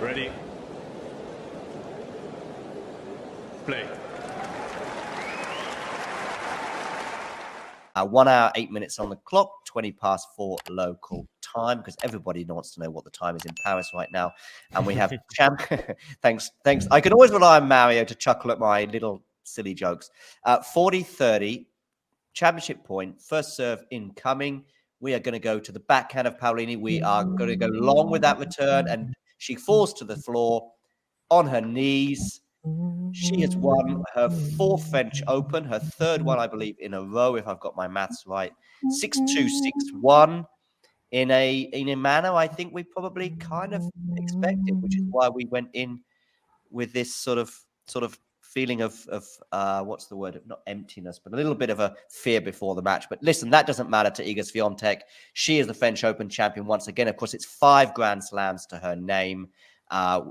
Ready. Play. 1 hour, 8 minutes on the clock, 20 past 4 local time, because everybody wants to know what the time is in Paris right now. And we have thanks. I can always rely on Mario to chuckle at my little silly jokes. 40-30, championship point, first serve incoming. We are going to go to the backhand of Paolini. We are going to go long with that return, and she falls to the floor on her knees. She has won her 4th French Open, her 3rd one, I believe, in a row, if I've got my maths right. 6-2, 6-1 in a manner I think we probably kind of expected, which is why we went in with this sort of feeling of what's the word? Not emptiness, but a little bit of a fear before the match. But listen, that doesn't matter to Iga Swiatek. She is the French Open champion once again. Of course, it's 5 Grand Slams to her name.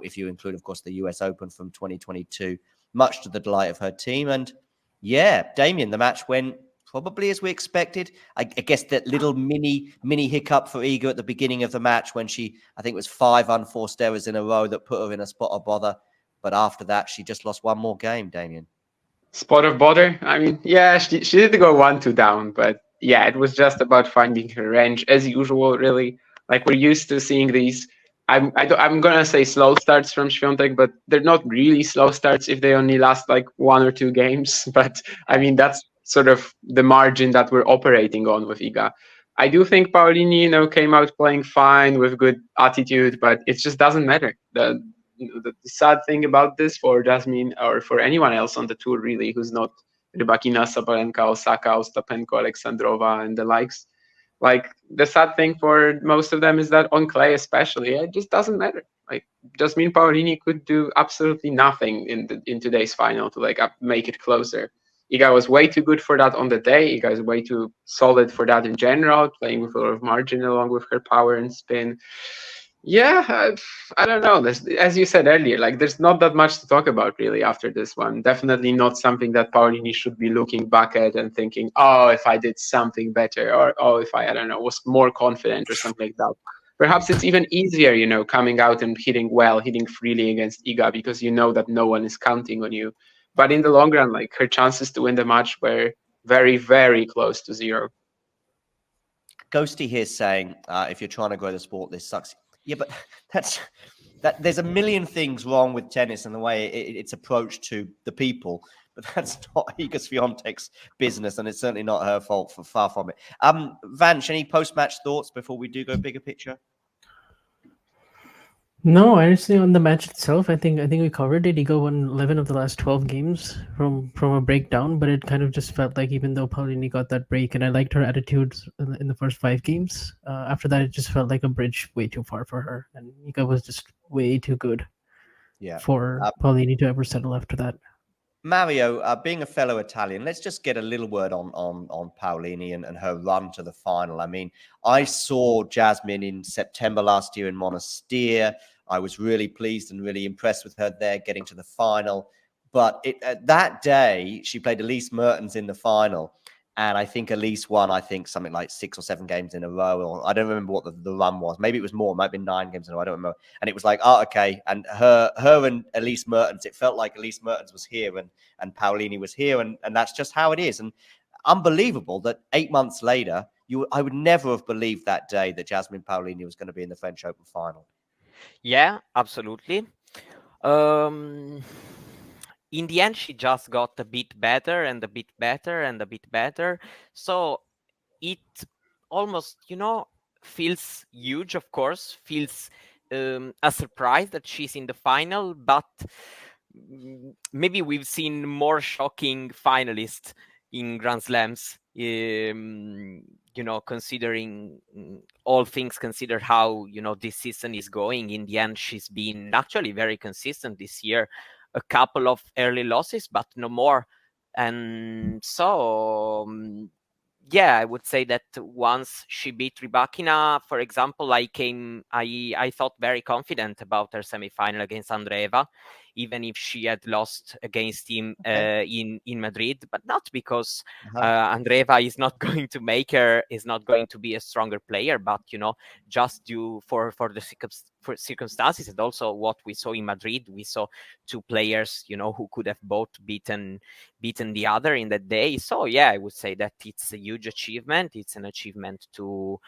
If you include, of course, the US Open from 2022, much to the delight of her team. And yeah, Damien, the match went probably as we expected. I guess that little mini hiccup for Iga at the beginning of the match when she, I think it was 5 unforced errors in a row that put her in a spot of bother. But after that, she just lost one more game, Damien. Spot of bother? I mean, yeah, she did go 1-2 down, but yeah, it was just about finding her range as usual, really. Like we're used to seeing these, I'm going to say slow starts from Świątek, but they're not really slow starts if they only last like 1 or 2 games. But I mean, that's sort of the margin that we're operating on with Iga. I do think Paolini, came out playing fine with good attitude, but it just doesn't matter. The sad thing about this for Jasmine or for anyone else on the tour really who's not Rybakina, Sabalenka, Osaka, Ostapenko, Alexandrova and the likes, like the sad thing for most of them is that on clay especially, it just doesn't matter. Like Jasmine Paolini could do absolutely nothing in today's final to make it closer. Iga was way too good for that on the day. Iga is way too solid for that in general, playing with a lot of margin along with her power and spin. Yeah, I don't know. As you said earlier, there's not that much to talk about really after this one. Definitely not something that Paolini should be looking back at and thinking, oh, if I did something better, or oh, if I don't know, was more confident or something like that. Perhaps it's even easier, coming out and hitting freely against Iga because you know that no one is counting on you. But in the long run, her chances to win the match were very, very close to 0. Ghosty here saying, if you're trying to grow the sport, this sucks. Yeah, but there's a million things wrong with tennis and the way it's approached to the people, but that's not Iga Swiatek's business, and it's certainly not her fault. Far from it. Vanch, any post-match thoughts before we do go bigger picture? No, honestly, on the match itself, I think we covered it. Iga won 11 of the last 12 games from a breakdown, but it kind of just felt like even though Paolini got that break, and I liked her attitudes in the first 5 games, after that it just felt like a bridge way too far for her, and Iga was just way too good for Paolini to ever settle after that. Mario, being a fellow Italian, let's just get a little word on Paolini and her run to the final. I mean, I saw Jasmine in September last year in Monastir. I was really pleased and really impressed with her there getting to the final. But that day, she played Elise Mertens in the final. And I think Elise won, something like 6 or 7 games in a row. Or I don't remember what the run was. Maybe it was more. It might have been 9 games in a row. I don't remember. And it was like, oh, okay. And her and Elise Mertens, it felt like Elise Mertens was here and Paolini was here. And that's just how it is. And unbelievable that 8 months later, I would never have believed that day that Jasmine Paolini was going to be in the French Open final. Yeah, absolutely. In the end, she just got a bit better and a bit better and a bit better. So it almost, feels huge, of course, feels a surprise that she's in the final, but maybe we've seen more shocking finalists in Grand Slams, considering all things considered how, this season is going. In the end, she's been actually very consistent this year. A couple of early losses, but no more. And so, I would say that once she beat Rybakina, for example, I thought very confident about her semifinal against Andreeva. even if she had lost against him in Madrid, but not because Andreeva is not going to be a stronger player, but just due for the circumstances, and also what we saw in Madrid. We saw two players who could have both beaten the other in that day. So yeah, I would say that it's a huge achievement. It's an achievement to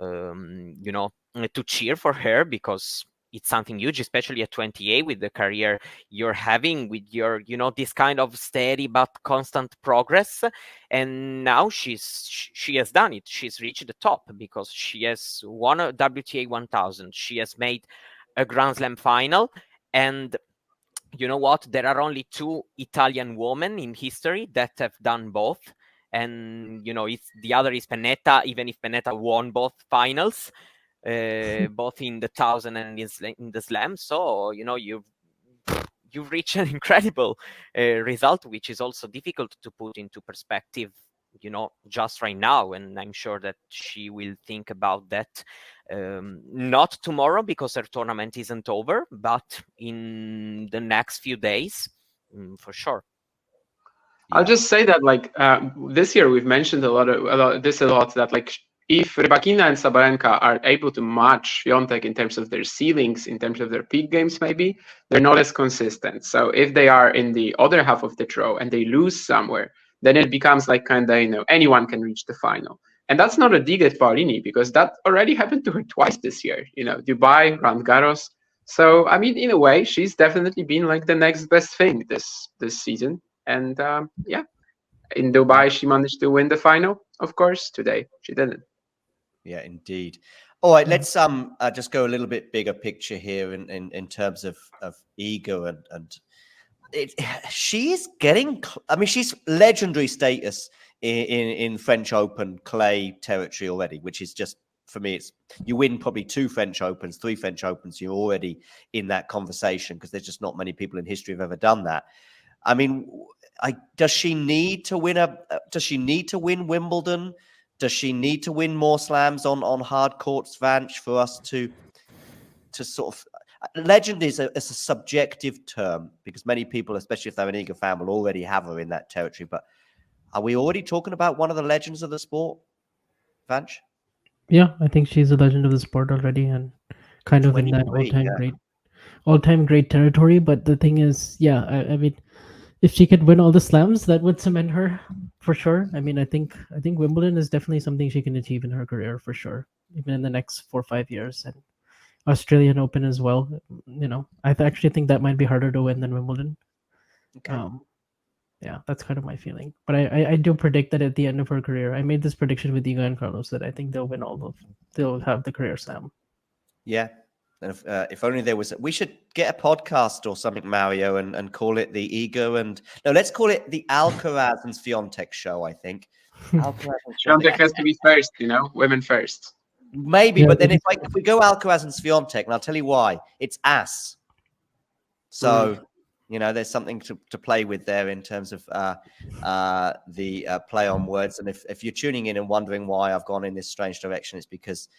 to cheer for her, because it's something huge, especially at 28, with the career you're having, with your this kind of steady but constant progress. And now she has done it. She's reached the top, because she has won a WTA 1000. She has made a Grand Slam final, and you know what? There are only two Italian women in history that have done both. And it's the other is Pennetta, even if Pennetta won both finals, both in the 1000 and in the Slam. So you've reached an incredible result, which is also difficult to put into perspective just right now. And I'm sure that she will think about that, not tomorrow, because her tournament isn't over, but in the next few days, for sure. I'll just say that, like, this year we've mentioned a lot that, like, if Rybakina and Sabalenka are able to match Świątek in terms of their ceilings, in terms of their peak games, maybe they're not as consistent. So if they are in the other half of the draw and they lose somewhere, then it becomes like kind of anyone can reach the final. And that's not a dig at Paolini, because that already happened to her twice this year. Dubai, Roland Garros. So I mean, in a way, she's definitely been like the next best thing this season. And in Dubai, she managed to win the final. Of course, today she didn't. Yeah, indeed. All right, let's just go a little bit bigger picture here in terms of Iga and she's getting. I mean, she's legendary status in French Open clay territory already, which is just, for me, it's you win probably 2 French Opens, 3 French Opens, you're already in that conversation, because there's just not many people in history who've ever done that. I mean, does she need to win Wimbledon? Does she need to win more slams on hard courts, Vanch, for us to sort of... Legend is a subjective term, because many people, especially if they're an Iga fan, will already have her in that territory. But are we already talking about one of the legends of the sport, Vanch? Yeah, I think she's a legend of the sport already, and kind of in that all-time great territory. But the thing is, yeah, I mean, if she could win all the slams, that would cement her for sure. I mean, I think Wimbledon is definitely something she can achieve in her career for sure, even in the next 4 or 5 years. And Australian Open as well. I actually think that might be harder to win than Wimbledon. Okay. Yeah, that's kind of my feeling. But I do predict that at the end of her career, I made this prediction with Iga and Carlos, that I think they'll win they'll have the career slam. Yeah. And if only there was... We should get a podcast or something, Mario, and call it the Iga and... No, let's call it the Alcaraz and Świątek show, I think. Świątek has to be first, women first. Maybe, but then if we go Alcaraz and Świątek, and I'll tell you why, it's ass. So, there's something to play with there in terms of the play on words. And if you're tuning in and wondering why I've gone in this strange direction, it's because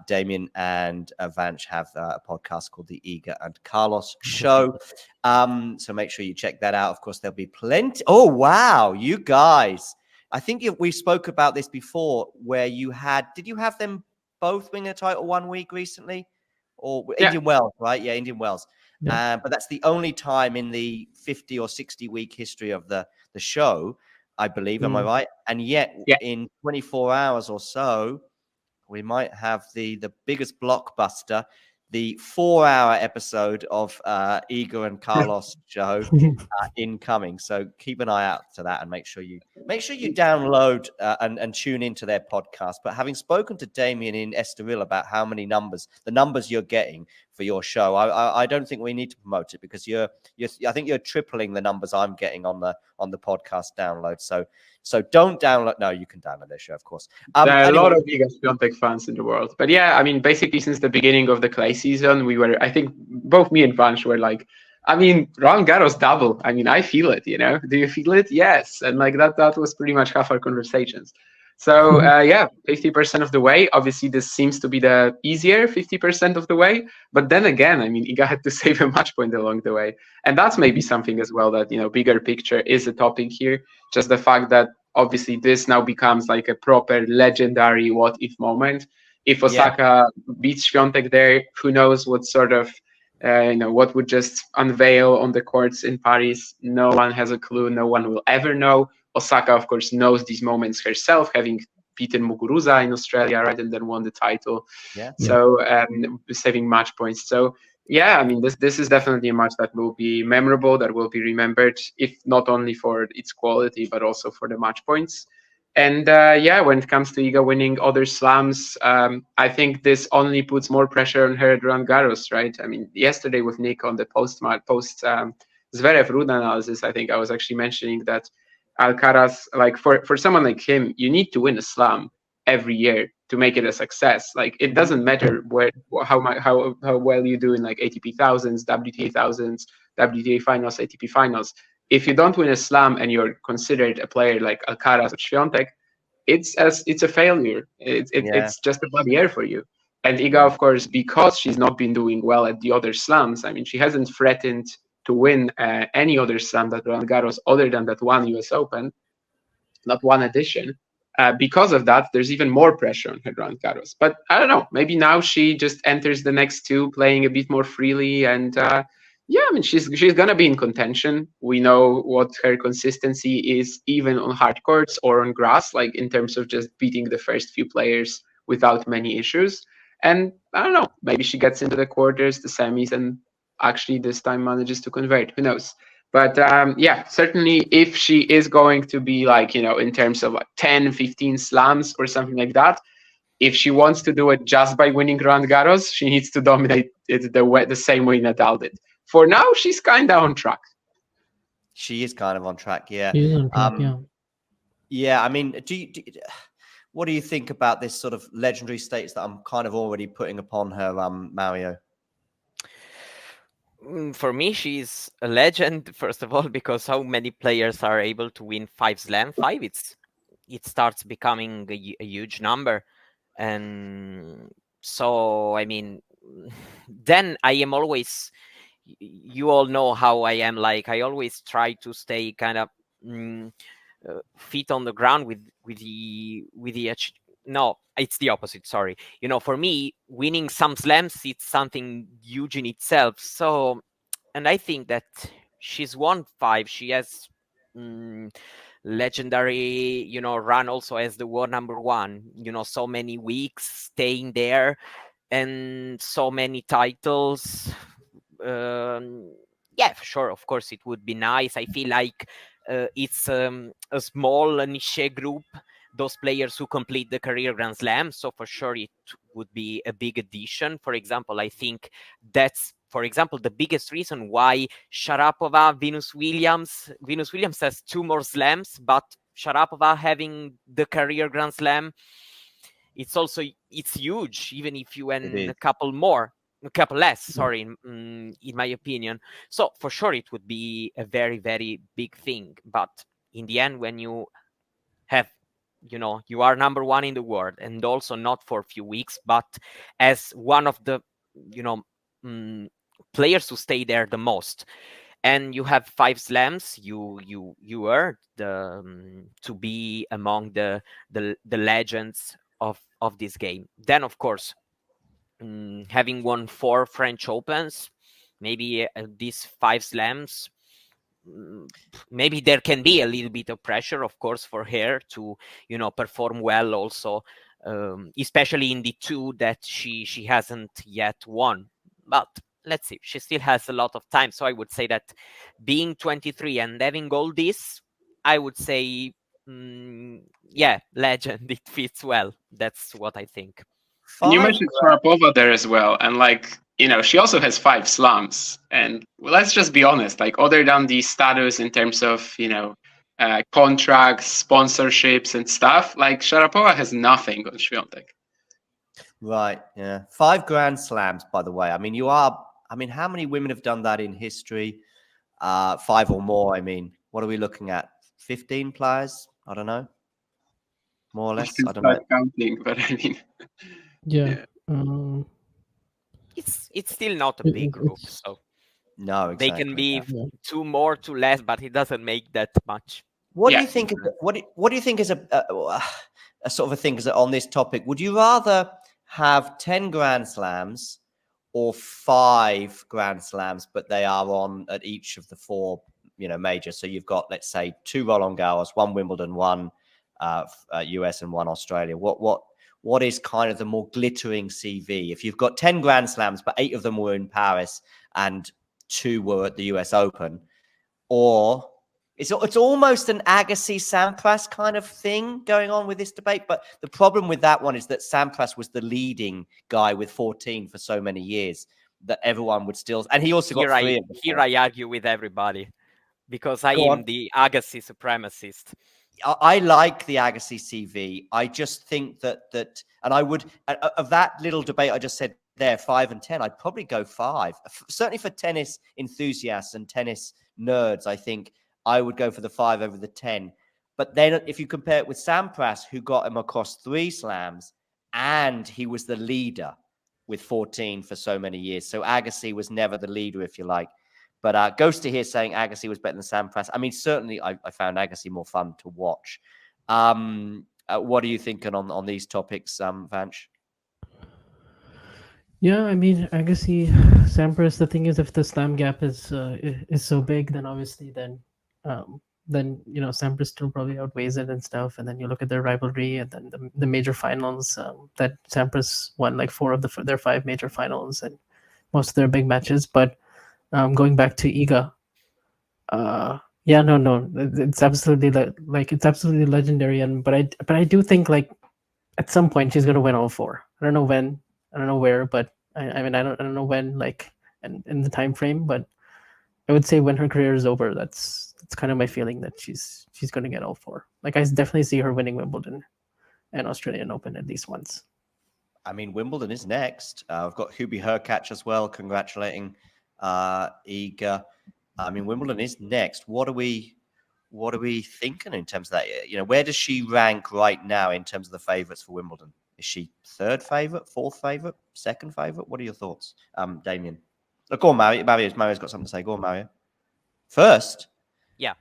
Damien and Vanch have a podcast called the Iga and Carlos Show. So make sure you check that out. Of course, there'll be plenty. Oh, wow, you guys. I think we spoke about this before, where did you have them both win a title 1 week recently? Or Indian Wells, right? Yeah, Indian Wells. Yeah. But that's the only time in the 50 or 60 week history of the show, I believe. Am I right? And yet, in 24 hours or so, we might have the biggest blockbuster, the 4-hour episode of Iga and Carlos show incoming. So keep an eye out to that, and make sure you download and tune into their podcast. But having spoken to Damien in Estoril about how many the numbers you're getting for your show, I don't think we need to promote it, because I think you're tripling the numbers I'm getting on the podcast download. So don't download. No, you can download their show, of course. There are a lot of Iga Świątek fans in the world. But yeah, I mean, basically since the beginning of the clay season, I think both me and Vanch were like, I mean, Roland Garros double. I mean, I feel it, Do you feel it? Yes. And like that was pretty much half our conversations. So yeah, 50% of the way. Obviously, this seems to be the easier 50% of the way. But then again, I mean, Iga had to save a match point along the way, and that's maybe something as well that bigger picture is a topic here. Just the fact that obviously this now becomes like a proper legendary what if moment. If Osaka beats Świątek there, who knows what sort of what would just unveil on the courts in Paris. No one has a clue. No one will ever know. Osaka, of course, knows these moments herself, having beaten Muguruza in Australia, right, and then won the title. Yeah. So saving match points. So yeah, I mean, this is definitely a match that will be memorable, that will be remembered, if not only for its quality, but also for the match points. And yeah, when it comes to Iga winning other slams, I think this only puts more pressure on her at Roland Garros, right? I mean, yesterday with Nick on the post Zverev Ruud analysis, I think I was actually mentioning that Alcaraz, like for someone like him, you need to win a slam every year to make it a success. Like it doesn't matter how well you do in like ATP thousands, WTA thousands, WTA finals, ATP finals. If you don't win a slam and you're considered a player like Alcaraz or Świątek, it's a failure. It's just a bad year for you. And Iga, of course, because she's not been doing well at the other slams, I mean, she hasn't threatened to win any other slam that Roland Garros other than that one US Open, not one edition. Because of that, there's even more pressure on her Roland Garros. But I don't know, maybe now she just enters the next two playing a bit more freely. And yeah, I mean, she's going to be in contention. We know what her consistency is, even on hard courts or on grass, like in terms of just beating the first few players without many issues. And I don't know, maybe she gets into the quarters, the semis, and actually this time manages to convert. Who knows? But yeah, certainly if she is going to be like, in terms of like 10, 15 slams or something like that, if she wants to do it just by winning Roland Garros, she needs to dominate it the same way Nadal did. For now, she's kind of on track. She is kind of on track, yeah. She's on track, yeah. Yeah, I mean, what do you think about this sort of legendary status that I'm kind of already putting upon her, Mario? For me, she's a legend, first of all, because how many players are able to win 5 slam? 5, it starts becoming a huge number. And so, I mean, then I am always, you all know how I am, like, I always try to stay kind of feet on the ground with the no, it's the opposite, sorry. For me, winning some slams, it's something huge in itself. So, and I think that she's won 5. She has legendary, run also as the world number 1. So many weeks staying there and so many titles. Yeah, for sure. Of course, it would be nice. I feel like it's a small niche group, those players who complete the career Grand Slam. So for sure, it would be a big addition. For example, I think that's, for example, the biggest reason why Sharapova, Venus Williams has 2 more slams, but Sharapova having the career Grand Slam, it's huge, even if you win a couple less, sorry, in my opinion. So for sure, it would be a very, very big thing. But in the end, when you have, you are number 1 in the world, and also not for a few weeks, but as one of the, players who stay there the most, and you have 5 slams, you earned to be among the legends of this game. Then, of course, having won 4 French Opens, maybe these 5 slams, maybe there can be a little bit of pressure, of course, for her to perform well also, especially in the 2 that she hasn't yet won. But let's see, she still has a lot of time. So I would say that being 23 and having all this, I would say yeah, legend, it fits well. That's what I think. And you mentioned Sharapova there as well, and like, she also has 5 slams. And let's just be honest, like, other than the status in terms of contracts, sponsorships, and stuff, like, Sharapova has nothing on Świątek. Right. Yeah. 5 Grand Slams, by the way. I mean, how many women have done that in history? 5 or more. I mean, what are we looking at? 15 players? I don't know. more or We less. can I don't know. start counting, but I mean, Yeah. It's still not a It- big it- group, it's so No, they exactly. can be yeah. 2 more, 2 less, but it doesn't make that much. What do Yeah. you think? What do you think is a sort of a thing? Because on this topic, would you rather have 10 Grand Slams or 5 Grand Slams, but they are on at each of the 4, majors? So you've got, let's say, 2 Roland Garros, 1 Wimbledon, 1 US, and 1 Australia. What is kind of the more glittering CV? If you've got 10 Grand Slams, but 8 of them were in Paris and 2 were at the US Open, or it's almost an Agassi Sampras kind of thing going on with this debate. But the problem with that one is that Sampras was the leading guy with 14 for so many years that everyone would still, and he also got 3 of the 4. Here I argue with everybody because I Go am on. the Agassi supremacist. I like the Agassi CV. I just think that, and I would, of that little debate I just said there, 5 and 10, I'd probably go 5. Certainly for tennis enthusiasts and tennis nerds, I think I would go for the 5 over the 10. But then if you compare it with Sampras, who got him across 3 slams, and he was the leader with 14 for so many years. So Agassi was never the leader, if you like. But Ghost to here saying Agassi was better than Sampras. I mean, certainly I found Agassi more fun to watch. What are you thinking on these topics, Vanch? Yeah, I mean, Agassi, Sampras. The thing is, if the slam gap is so big, then obviously then Sampras still probably outweighs it and stuff. And then you look at their rivalry, and then the major finals that Sampras won like 4 of their 5 major finals and most of their big matches. But going back to Iga, yeah, no, it's absolutely it's absolutely legendary. And but I do think like at some point she's gonna win all 4. I don't know when, I don't know where, but I mean I don't know when, like in the time frame, but I would say when her career is over, that's kind of my feeling that she's gonna get all 4. Like I definitely see her winning Wimbledon and Australian Open at least once. I mean, Wimbledon is next. I've got Hubie Hurkacz as well, congratulating Iga. I mean, Wimbledon is next. What are we thinking in terms of that? Where does she rank right now in terms of the favourites for Wimbledon? Is she 3rd favourite, 4th favourite, 2nd favourite? What are your thoughts, Damien? Look, go on, Mario. Mario's got something to say. Go on, Mario. First? Yeah.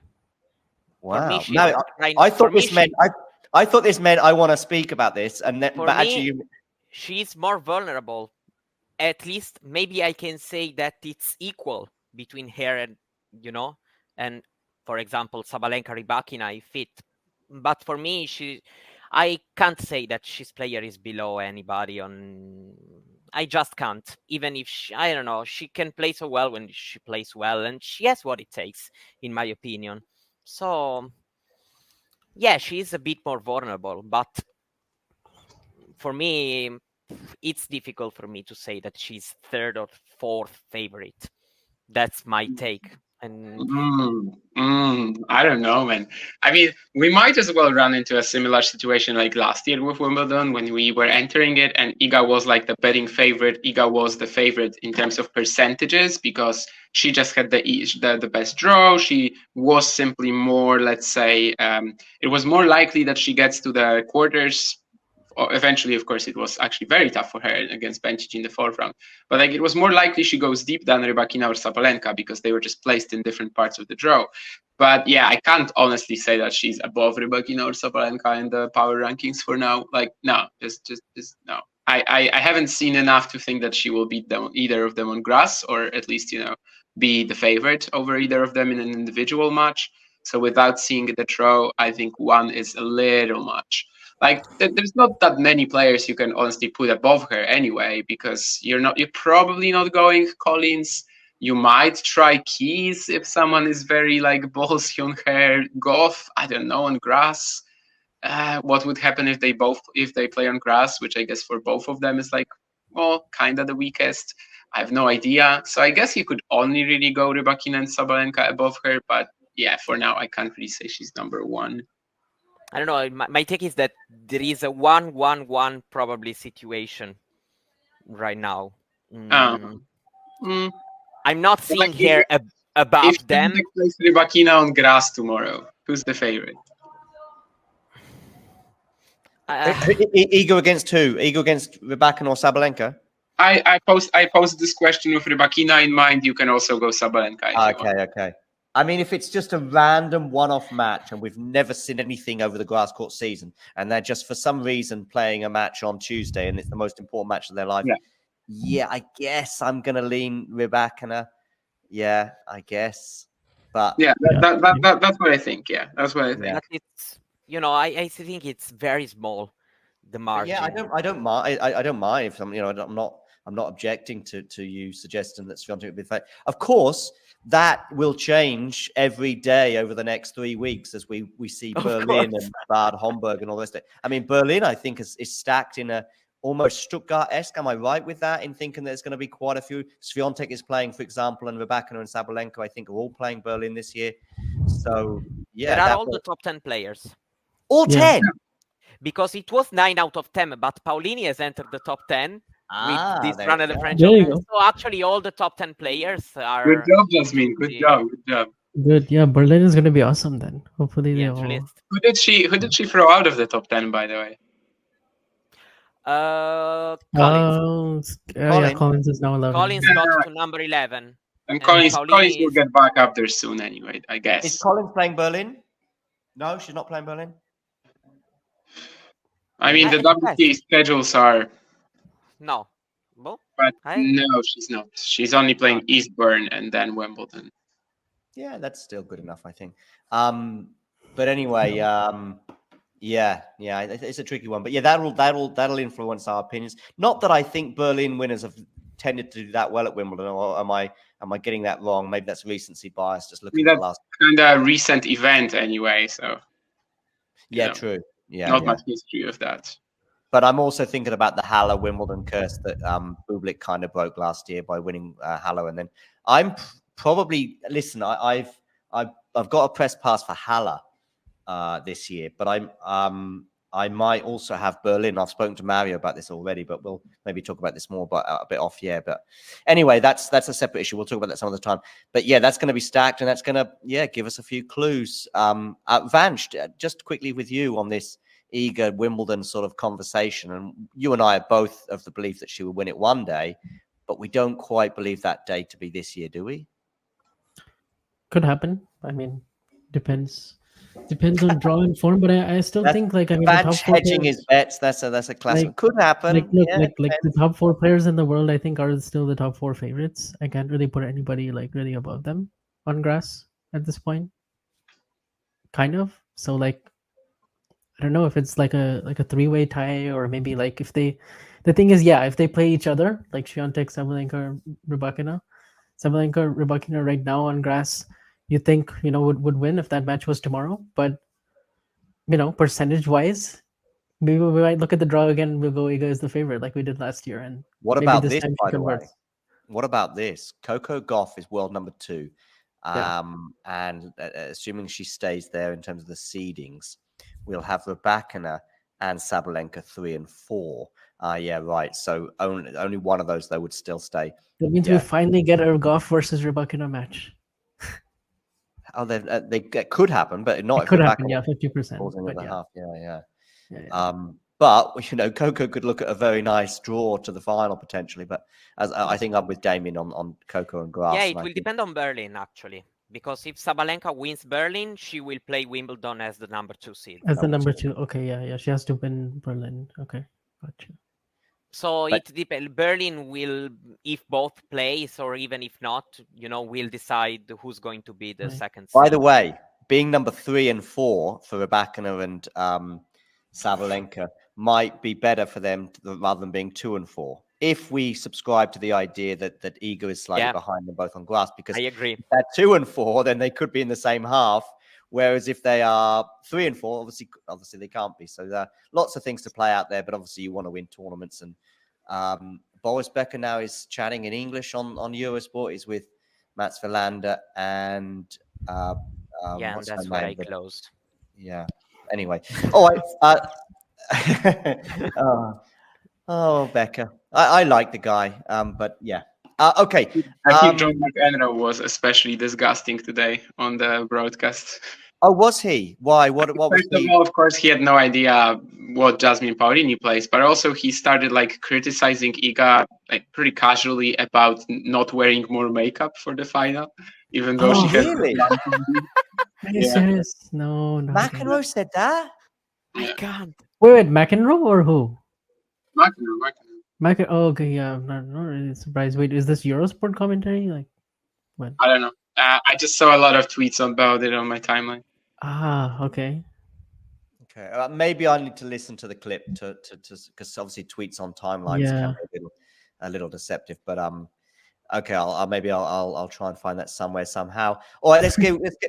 Wow. For me, she's Mario, I thought this meant I thought this meant I want to speak about this, and then, but actually, she's more vulnerable. At least maybe I can say that it's equal between her and and for example Sabalenka Rybakina if it. But for me, I can't say that she's player is below anybody on. I just can't. Even if I don't know, she can play so well when she plays well, and she has what it takes, in my opinion. So yeah, she is a bit more vulnerable, but for me, it's difficult for me to say that she's 3rd or 4th favorite. That's my take. And I don't know, man. I mean, we might as well run into a similar situation like last year with Wimbledon when we were entering it and Iga was like the betting favorite. Iga was the favorite in terms of percentages because she just had the best draw. She was simply more, let's say, it was more likely that she gets to the quarters. Eventually, of course, it was actually very tough for her against Bencic in the 4th round. But like it was more likely she goes deep than Rybakina or Sabalenka because they were just placed in different parts of the draw. But yeah, I can't honestly say that she's above Rybakina or Sabalenka in the power rankings for now. Like no, just no. I haven't seen enough to think that she will beat them, either of them on grass, or at least be the favorite over either of them in an individual match. So without seeing the draw, I think 1 is a little much. Like there's not that many players you can honestly put above her anyway, because you're probably not going Collins. You might try Keys if someone is very like ballsy on her. Goff, I don't know, on grass. What would happen if they play on grass, which I guess for both of them is like, well, kind of the weakest. I have no idea. So I guess you could only really go Rybakina and Sabalenka above her, but yeah, for now I can't really say she's number 1. I don't know. My take is that there is a 1-1-1 probably situation right now. I'm not seeing her above if them. If plays Rybakina on grass tomorrow, who's the favorite? Iga against who? Iga against Rybakina or Sabalenka? I posed this question with Rybakina in mind. You can also go Sabalenka if you want. Okay. I mean, if it's just a random one-off match and we've never seen anything over the grass court season, and they're just for some reason playing a match on Tuesday, and it's the most important match of their life, yeah, I guess I'm gonna lean Rybakina. Yeah, I guess. But yeah, that's what I think. Yeah, that's what I think. But it's, I think it's very small, the margin. Yeah, I don't mind. I don't mind if I'm not objecting to you suggesting that Świątek would be fake. Of course, that will change every day over the next 3 weeks as we see Berlin and Bad Homburg and all this. I mean, Berlin, I think, is stacked in a almost Stuttgart-esque. Am I right with that in thinking there's going to be quite a few? Świątek is playing, for example, and Rybakina and Sabalenka, I think, are all playing Berlin this year. So, yeah. There are all the top 10 players. All 10? Because it was 9 out of 10, but Paolini has entered the top 10 with this run at the French There you Open. go. So actually, all the top 10 players are... Good job, Jasmine. Good job. Good. Yeah, Berlin is going to be awesome then. Hopefully they all... Who did she throw out of the top 10, by the way? Collins. Yeah, Collins is now 11. Collins got to number 11. And Collins will get back up there soon anyway, I guess. Is Collins playing Berlin? No, she's not playing Berlin. I mean, the WTA schedules are... No. Well, but no, she's not. She's only playing Eastbourne and then Wimbledon. Yeah, that's still good enough, I think. But anyway, yeah, it's a tricky one. But yeah, that'll influence our opinions. Not that I think Berlin winners have tended to do that well at Wimbledon, or am I getting that wrong? Maybe that's recency bias. Just looking at the last kind of recent event anyway. So yeah, true. Yeah, not much history of that. But I'm also thinking about the Halle Wimbledon curse that Bublik kind of broke last year by winning Halle, and then I'm probably I've got a press pass for Halle this year, but I might also have Berlin. I've spoken to Mario about this already, but we'll maybe talk about this more, but a bit off. Yeah, but anyway, that's a separate issue. We'll talk about that some other time. But yeah, that's going to be stacked, and that's going to give us a few clues. Vansh, just quickly with you on this Iga Wimbledon sort of conversation, and you and I are both of the belief that she will win it one day, but we don't quite believe that day to be this year, do we? Could happen. I mean, depends on draw and form, but I still think the top 4 hedging his bets. That's a classic. Could happen. The top 4 players in the world, I think, are still the top 4 favorites. I can't really put anybody really above them on grass at this point. Kind of. So I don't know if it's like a 3-way tie, or maybe if they, the thing is, if they play each other, like Świątek, Sabalenka, Rybakina right now on grass, you think would win if that match was tomorrow. But percentage wise, maybe we might look at the draw again and we'll go Iga is the favorite like we did last year. And what about this, by the way? What about this? Coco Gauff is world number 2. And assuming she stays there in terms of the seedings, we'll have Rybakina and Sabalenka 3 and 4. Yeah, right. So only one of those though would still stay. That means we finally get a Gauff versus Rybakina match. Oh, they could happen, but not. It could happen. Yeah, 50%. But Coco could look at a very nice draw to the final potentially. But as I think I'm with Damien on Coco and Grass. Yeah, it will depend on Berlin actually. Because if Sabalenka wins Berlin, she will play Wimbledon as the number 2 seed. As the number 2. Okay, yeah. She has to win Berlin. Okay, gotcha. So it depends. Berlin will, if both plays or even if not, will decide who's going to be the second seed. By the way, being number 3 and 4 for Rybakina and Sabalenka might be better for them rather than being 2 and 4. If we subscribe to the idea that Iga is slightly behind them both on grass, because I agree. If they're 2 and 4, then they could be in the same half. Whereas if they are 3 and 4, obviously they can't be. So there are lots of things to play out there, but obviously you want to win tournaments. And Boris Becker now is chatting in English on Eurosport. He's with Mats Wilander and and that's where I closed. Yeah. Anyway, all right. Becker. I like the guy. But yeah. Okay. I think John McEnroe was especially disgusting today on the broadcast. Oh, was he? Why? What was First of he? all, of course, he had no idea what Jasmine Paolini plays, but also he started like criticizing Iga like pretty casually about not wearing more makeup for the final, even though she Oh, has. Really? Are you Yeah. serious? No, not again. McEnroe said that? I can't. Wait, McEnroe or who? McEnroe. Oh, okay, yeah. I'm not really surprised. Wait, is this Eurosport commentary? Like, what? I don't know. I just saw a lot of tweets about it on my timeline. Ah, okay. Okay, maybe I need to listen to the clip to because obviously tweets on timelines can Yeah. be a little deceptive. But okay, I'll try and find that somewhere somehow. All right,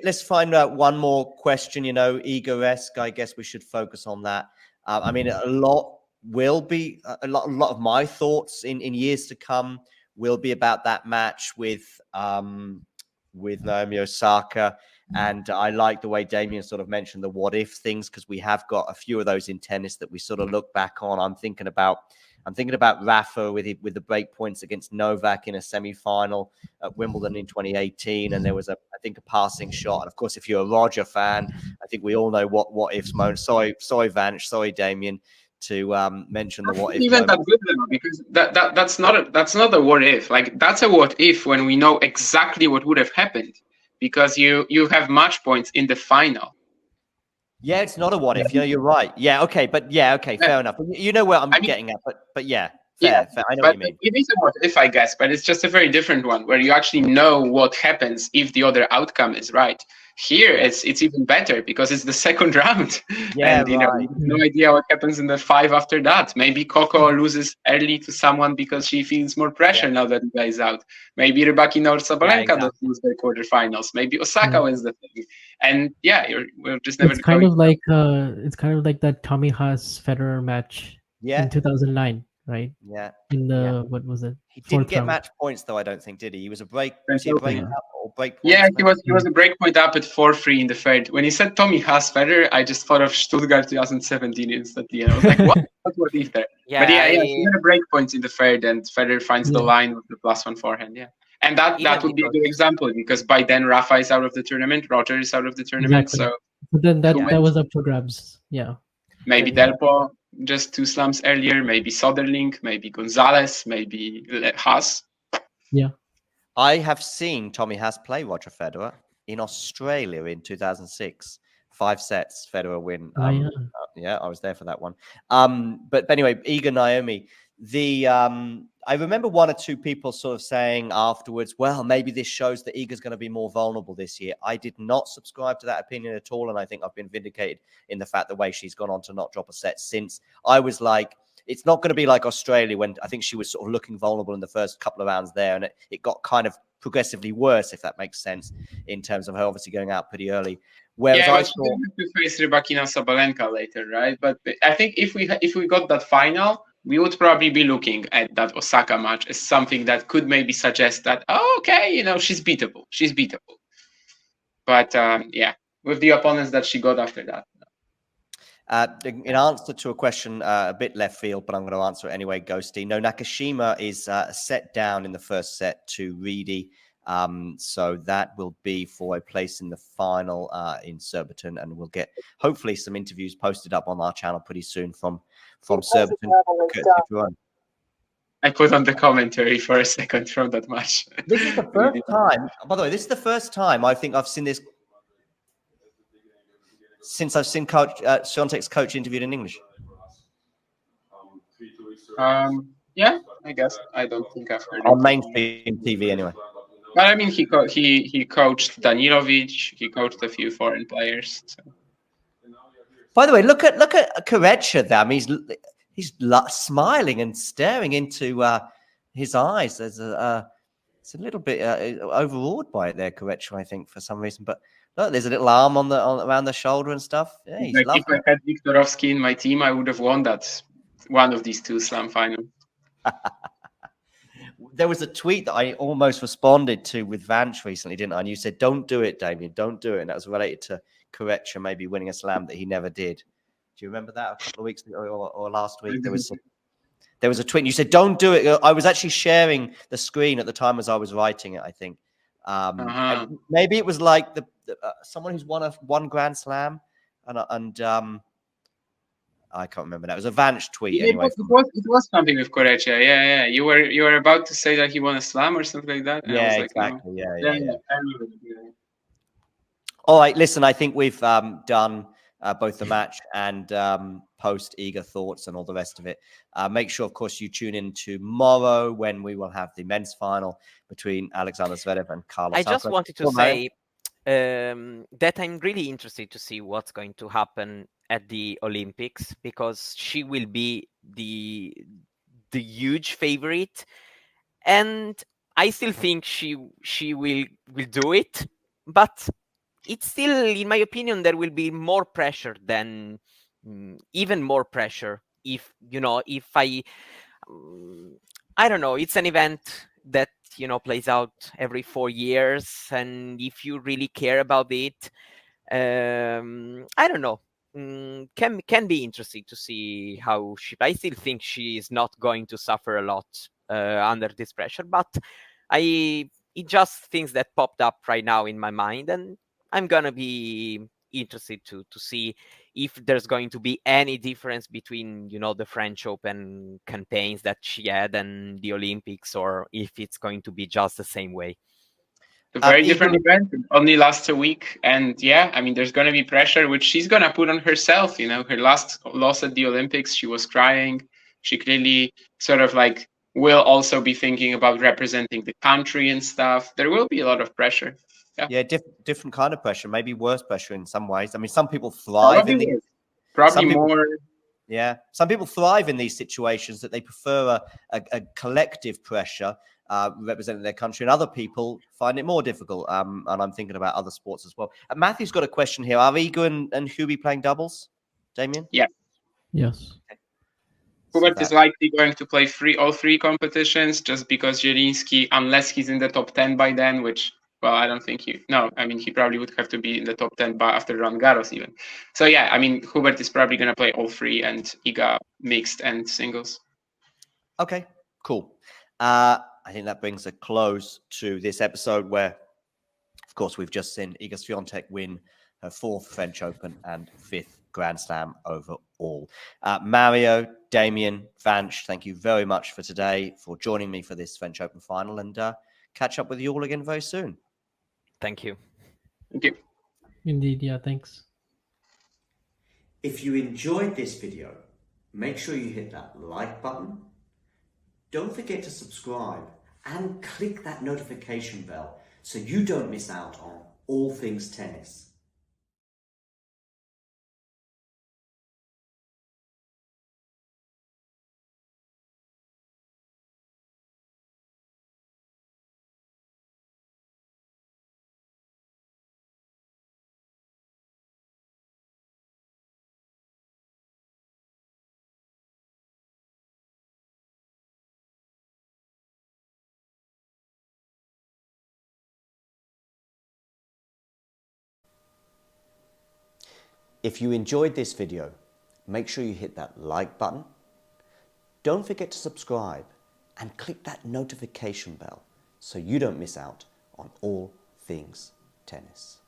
let's find out one more question. You know, Iga-esque. I guess we should focus on that. I mean, a lot will be a lot of my thoughts in years to come will be about that match with Naomi Osaka. And I like the way Damien sort of mentioned the what if things, because we have got a few of those in tennis that we sort of look back on. I'm thinking about Rafa with the break points against Novak in a semi-final at Wimbledon in 2018, and there was I think a passing shot. And of course, if you're a Roger fan, I think we all know what ifs moment. Sorry, Vanish. Sorry, Damien, to mention the what if Even moment. that good though, because that's not a what if. Like that's a what if when we know exactly what would have happened, because you have match points in the final. Yeah, it's not a what if. Yeah, you're right. Yeah, okay, but yeah, okay, fair enough. You know where I'm I mean, getting at, but yeah, fair. I know what but you mean. it is a what if, I guess, but it's just a very different one where you actually know what happens if the other outcome is right. Here, it's even better because it's the second round, Yeah, and you have no idea what happens in the 5 after that. Maybe Coco loses early to someone because she feels more pressure now that the guy is out. Maybe Rybakina or Sabalenka don't lose their quarterfinals. Maybe Osaka wins the thing, and we're just never. It's kind of like that Tommy Haas Federer match in 2009, right? Yeah. In the what was it? He didn't Fourth get round. match points though. I don't think, did he? He was a break. Was he a break up or break points? Yeah, he was a break point up at 4-3 in the third. When he said Tommy Haas Federer, I just thought of Stuttgart 2017 instantly, and I was like, what? What is there? Yeah, But he had a break point in the third, and Federer finds the line with the +1 forehand. Yeah, and that would be a good example because by then Rafa is out of the tournament, Roger is out of the tournament, Exactly. so But then that was up for grabs. Yeah. maybe Delpo just 2 slams earlier, maybe Soderling, maybe Gonzalez, maybe Haas. Yeah. I have seen Tommy Haas play Roger Federer in Australia in 2006. 5 sets, Federer win. Yeah, I was there for that one. But anyway, Iga Naomi. I remember one or two people sort of saying afterwards, well, maybe this shows that Iga's going to be more vulnerable this year. I did not subscribe to that opinion at all, and I think I've been vindicated in the fact the way she's gone on to not drop a set since. I was like, it's not going to be like Australia when I think she was sort of looking vulnerable in the first couple of rounds there, and it got kind of progressively worse, if that makes sense, in terms of her obviously going out pretty early. Whereas I she didn't have to face Rybakina Sabalenka later, right? But I think if we got that final, we would probably be looking at that Osaka match as something that could maybe suggest that, she's beatable. She's beatable. But with the opponents that she got after that. In answer to a question a bit left field, but I'm going to answer it anyway, Ghosty. No, Nakashima is set down in the first set to Reedy. So that will be for a place in the final in Surbiton, and we'll get hopefully some interviews posted up on our channel pretty soon from Surbiton. I put on the commentary for a second from that match. This is the first time, by the way, this is the first time I think I've seen this since I've seen Coach Świątek's coach interviewed in English. Yeah, I guess. I don't think I've heard on mainstream TV anyway. But I mean, he coached Danilovic. He coached a few foreign players. So. By the way, look at Karecha there. I mean, he's smiling and staring into his eyes. It's a little bit overawed by it there, Karecha, I think, for some reason. But look, there's a little arm around the shoulder and stuff. Yeah, he's if I had Viktorovski in my team, I would have won that one of these 2 slam finals. There was a tweet that I almost responded to with Vance recently, didn't I? And you said, "Don't do it, Damien. Don't do it." And that was related to Karecha maybe winning a slam that he never did. Do you remember that a couple of weeks ago or last week? There was a tweet. And you said, "Don't do it." I was actually sharing the screen at the time as I was writing it, I think. And maybe it was like someone who's won one Grand Slam, and I can't remember that. It was a Vance tweet anyway. It was something with Korecha. Yeah. You were about to say that he won a slam or something like that. And yeah, I was like, exactly. No. Yeah. I remember that, yeah. All right, listen, I think we've done both the match and post Iga thoughts and all the rest of it. Make sure, of course, you tune in tomorrow when we will have the men's final between Alexander Zverev and Carlos I just Alcaraz. wanted to say that I'm really interested to see what's going to happen at the Olympics, because she will be the huge favorite, and I still think she will do it, but it's still, in my opinion, there will be more pressure than even more pressure if I don't know, it's an event that plays out every 4 years, and if you really care about it, I don't know, can be interesting to see how I still think she is not going to suffer a lot under this pressure, but it just things that popped up right now in my mind, and I'm gonna be interested to see if there's going to be any difference between the French Open campaigns that she had and the Olympics, or if it's going to be just the same way. A very different event. It only lasts a week, and yeah, I mean, there's going to be pressure which she's going to put on herself. Her last loss at the Olympics, she was crying. She clearly sort of like will also be thinking about representing the country and stuff. There will be a lot of pressure. Yeah, different kind of pressure, maybe worse pressure in some ways. I mean, some people thrive in these. Probably more. Yeah, some people thrive in these situations, that they prefer a collective pressure representing their country, and other people find it more difficult. And I'm thinking about other sports as well. Matthew's got a question here. Are Iga and Hubie playing doubles, Damien? Yeah. Yes. Okay. Hubert is likely going to play all three competitions, just because Zielinski, unless he's in the top 10 by then, which, well, I don't think he probably would have to be in the top 10 by after Roland Garros even. So yeah, I mean, Hubert is probably going to play all three, and Iga mixed and singles. Okay, cool. I think that brings a close to this episode, where, of course, we've just seen Iga Swiatek win her 4th French Open and 5th Grand Slam overall. Mario, Damien, Vance, thank you very much for today, for joining me for this French Open final, and catch up with you all again very soon. Thank you. Thank you. Indeed, yeah, thanks. If you enjoyed this video, make sure you hit that like button. Don't forget to subscribe and click that notification bell so you don't miss out on all things tennis. If you enjoyed this video, make sure you hit that like button. Don't forget to subscribe and click that notification bell so you don't miss out on all things tennis.